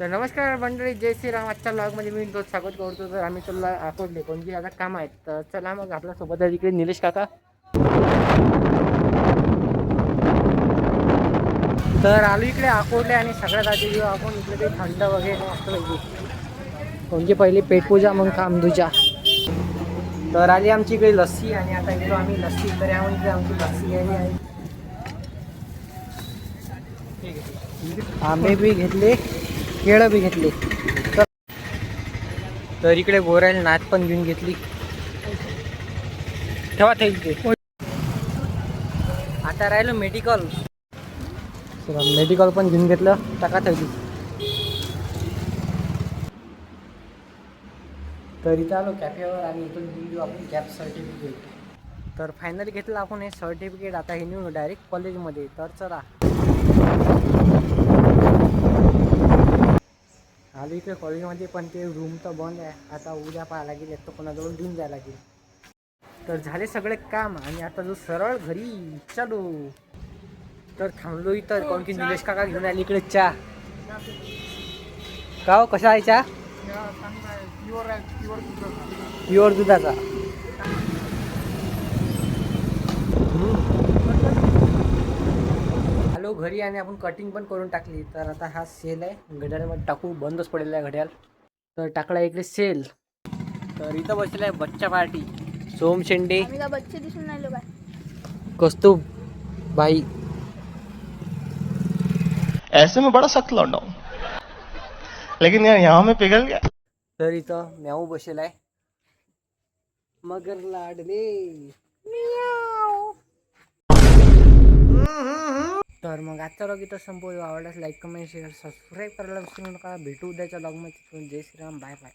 तर नमस्कार मंडळी, जय श्रीराम. आजच्या ब्लॉगमध्ये मी तो स्वागत करतो. तर आम्ही चला अकोटले कोणती आता काम आहेत. तर चला मग आपल्यासोबत आहे इकडे निलेश काका. तर आलो इकडे अकोटले आणि सगळ्यात आधी जेव्हा आपण इकडे काही थंड वगैरे मस्त पाहिजे कोणती पहिली पेटपूजा मग कामदूजा. तर आली आमची इकडे लस्सी आणि आता गेलो आम्ही लस्सी. तर यामुळे इकडे आमची लस्सी आली आहे. आंबे बी घेतले, केळं बी घेतले. तर इकडे गोऱ्याला नाच पण घेऊन घेतली. ठेवा ते आता राहिलं मेडिकल. मेडिकल पण घेऊन घेतलं, टाका ठेवली. तर इथं आलो कॅफेवर आणि इथून घेऊन घेऊ आपण कॅप सर्टिफिकेट. तर फायनली घेतलं आपण हे सर्टिफिकेट. आता हे नेऊ डायरेक्ट कॉलेजमध्ये. तर चला आलो इकडे कॉलेजमध्ये, पण ते रूम तर बंद आहे. आता उद्या पाहायला लागेल, तर कोणाजवळ घेऊन जायला लागेल. तर झाले सगळे काम आणि आता जो सरळ घरी चालू. तर थांबलो इथं कोण की निलेश काका घेऊन आले इकडे चहा. का हो, कसा आहे चहा? प्युअर दुधाचा. आलो घरी आणि आपण कटिंग पण करून टाकली. तर आता हा सेल आहे, घड्याळामध्ये टाकू. बंदच पडलेला आहे घड्याळ. तर टाकला इकडे सेल. तर इथं बसलेला आहे बच्चा पार्टी. सोम शेंडे, बच्चे दिसून राहिलो काय? कौस्तुभ भाई. ऐसे में बड़ा सख्त लौंडा हूं, लेकिन यार यहाँ में पिघल गया. तर इथं म्याऊ बसेलाय. मगर लाडले. तर मग आजचा व्लॉग इथं संपवू. आवडल्यास लाईक, कमेंट, शेअर, सबस्क्राईब करायला विसरू नका. भेटू उद्याच्या व्लॉगमध्ये. जय श्रीराम, बाय बाय.